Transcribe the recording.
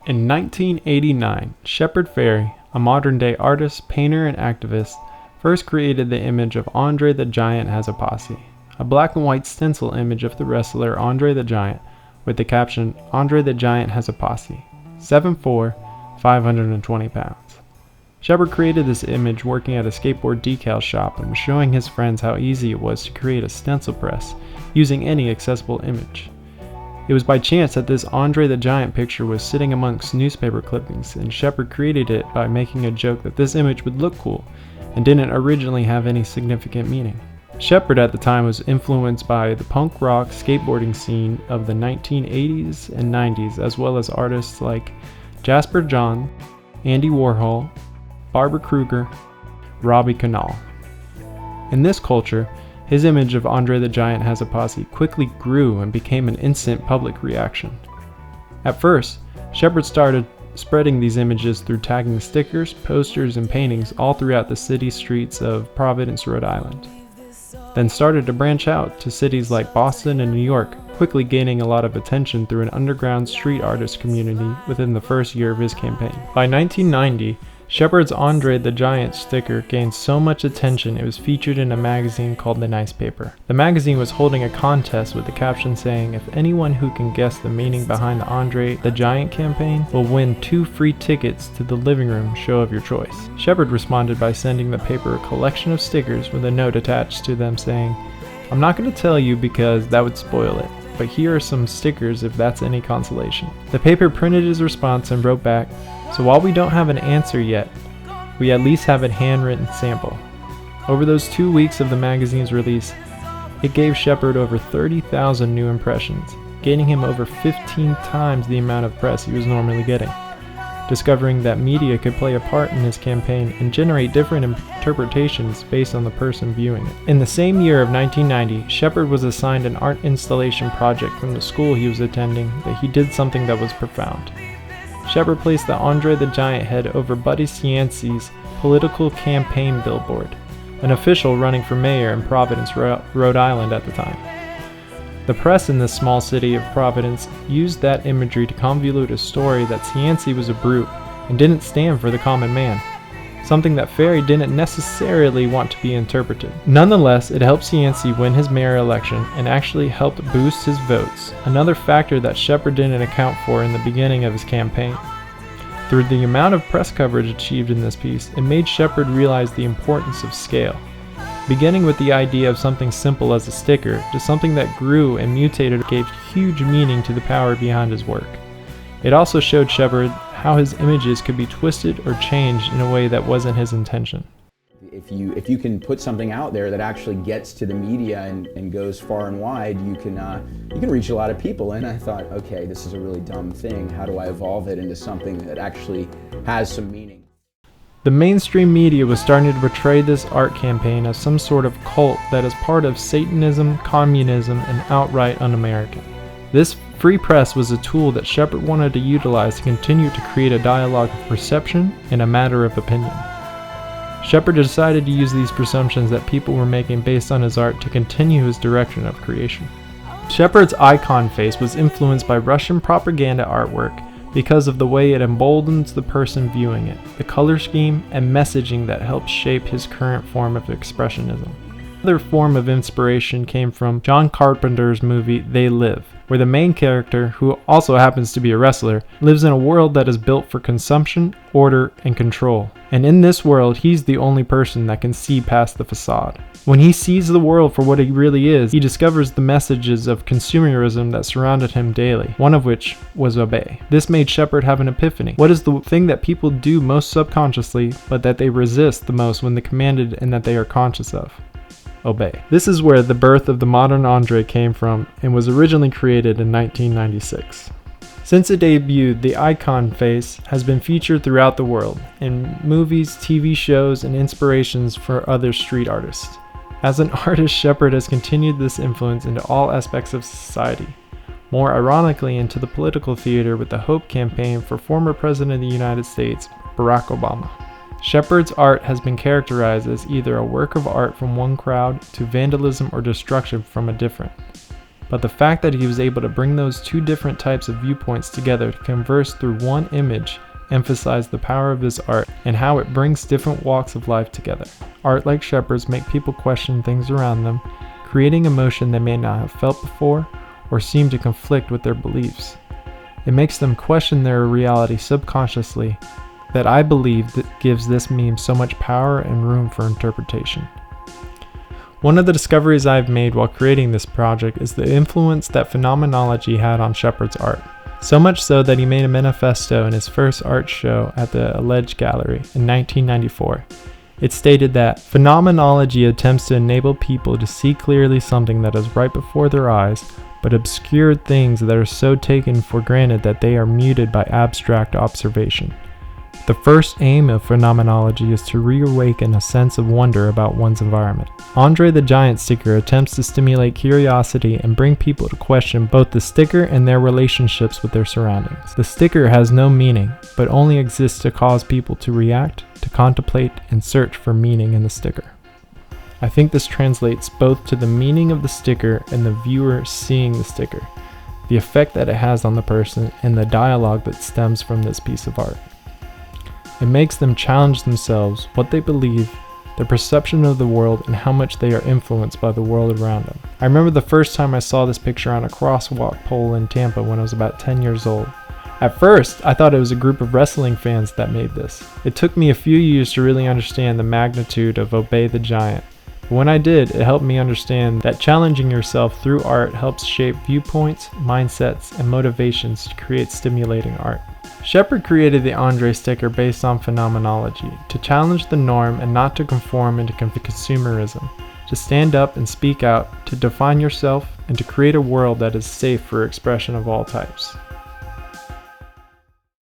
In 1989, Shepard Fairey, a modern-day artist, painter, and activist, first created the image of Andre the Giant Has a Posse, a black and white stencil image of the wrestler Andre the Giant with the caption, "Andre the Giant Has a Posse, 7'4", 520 pounds." Shepard created this image working at a skateboard decal shop and was showing his friends how easy it was to create a stencil press using any accessible image. It was by chance that this Andre the Giant picture was sitting amongst newspaper clippings, and Shepard created it by making a joke that this image would look cool and didn't originally have any significant meaning. Shepard at the time was influenced by the punk rock skateboarding scene of the 1980s and 90s, as well as artists like Jasper John, Andy Warhol, Barbara Kruger, Robbie Canal. In this culture, his image of Andre the Giant Has a Posse quickly grew and became an instant public reaction. At first, Shepard started spreading these images through tagging stickers, posters, and paintings all throughout the city streets of Providence, Rhode Island. Then started to branch out to cities like Boston and New York, quickly gaining a lot of attention through an underground street artist community within the first year of his campaign. By 1990, Shepard's Andre the Giant sticker gained so much attention it was featured in a magazine called The Nice Paper. The magazine was holding a contest with the caption saying, "If anyone who can guess the meaning behind the Andre the Giant campaign will win 2 free tickets to the living room show of your choice." Shepard responded by sending the paper a collection of stickers with a note attached to them saying, "I'm not going to tell you because that would spoil it, but here are some stickers if that's any consolation." The paper printed his response and wrote back, "So while we don't have an answer yet, we at least have a handwritten sample." Over those 2 weeks of the magazine's release, it gave Shepard over 30,000 new impressions, gaining him over 15 times the amount of press he was normally getting. Discovering that media could play a part in his campaign and generate different interpretations based on the person viewing it. In the same year of 1990, Shepard was assigned an art installation project from the school he was attending that he did something that was profound. Shepard placed the Andre the Giant head over Buddy Cianci's political campaign billboard, an official running for mayor in Providence, Rhode Island at the time. The press in this small city of Providence used that imagery to convolute a story that Cianci was a brute and didn't stand for the common man, something that Fairey didn't necessarily want to be interpreted. Nonetheless, it helped Cianci win his mayor election and actually helped boost his votes, another factor that Shepard didn't account for in the beginning of his campaign. Through the amount of press coverage achieved in this piece, it made Shepard realize the importance of scale, beginning with the idea of something simple as a sticker to something that grew and mutated gave huge meaning to the power behind his work. It also showed Shepard how his images could be twisted or changed in a way that wasn't his intention. If you can put something out there that actually gets to the media and goes far and wide, you can reach a lot of people. And I thought, okay, this is a really dumb thing. How do I evolve it into something that actually has some meaning? The mainstream media was starting to portray this art campaign as some sort of cult that is part of Satanism, communism, and outright un-American. This free press was a tool that Shepard wanted to utilize to continue to create a dialogue of perception and a matter of opinion. Shepard decided to use these presumptions that people were making based on his art to continue his direction of creation. Shepard's icon face was influenced by Russian propaganda artwork because of the way it emboldens the person viewing it, the color scheme, and messaging that helped shape his current form of expressionism. Another form of inspiration came from John Carpenter's movie They Live, where the main character, who also happens to be a wrestler, lives in a world that is built for consumption, order, and control. And in this world, he's the only person that can see past the facade. When he sees the world for what it really is, he discovers the messages of consumerism that surrounded him daily, one of which was obey. This made Shepard have an epiphany. What is the thing that people do most subconsciously, but that they resist the most when they commanded and that they are conscious of? Obey. This is where the birth of the modern Andre came from and was originally created in 1996. Since it debuted, the icon face has been featured throughout the world in movies, TV shows, and inspirations for other street artists. As an artist, Shepard has continued this influence into all aspects of society, more ironically into the political theater with the Hope campaign for former President of the United States, Barack Obama. Shepard's art has been characterized as either a work of art from one crowd to vandalism or destruction from a different. but the fact that he was able to bring those two different types of viewpoints together to converse through one image emphasized the power of his art and how it brings different walks of life together. Art like Shepard's make people question things around them, creating emotion they may not have felt before or seem to conflict with their beliefs. It makes them question their reality subconsciously that I believe that gives this meme so much power and room for interpretation. One of the discoveries I've made while creating this project is the influence that phenomenology had on Shepard's art. So much so that he made a manifesto in his first art show at the Alleged Gallery in 1994. It stated that phenomenology attempts to enable people to see clearly something that is right before their eyes, but obscured things that are so taken for granted that they are muted by abstract observation. The first aim of phenomenology is to reawaken a sense of wonder about one's environment. Andre the Giant sticker attempts to stimulate curiosity and bring people to question both the sticker and their relationships with their surroundings. The sticker has no meaning, but only exists to cause people to react, to contemplate, and search for meaning in the sticker. I think this translates both to the meaning of the sticker and the viewer seeing the sticker, the effect that it has on the person, and the dialogue that stems from this piece of art. It makes them challenge themselves, what they believe, their perception of the world, and how much they are influenced by the world around them. I remember the first time I saw this picture on a crosswalk pole in Tampa when I was about 10 years old. At first, I thought it was a group of wrestling fans that made this. It took me a few years to really understand the magnitude of Obey the Giant. But when I did, it helped me understand that challenging yourself through art helps shape viewpoints, mindsets, and motivations to create stimulating art. Shepard created the Andre sticker based on phenomenology, to challenge the norm and not to conform into consumerism, to stand up and speak out, to define yourself, and to create a world that is safe for expression of all types.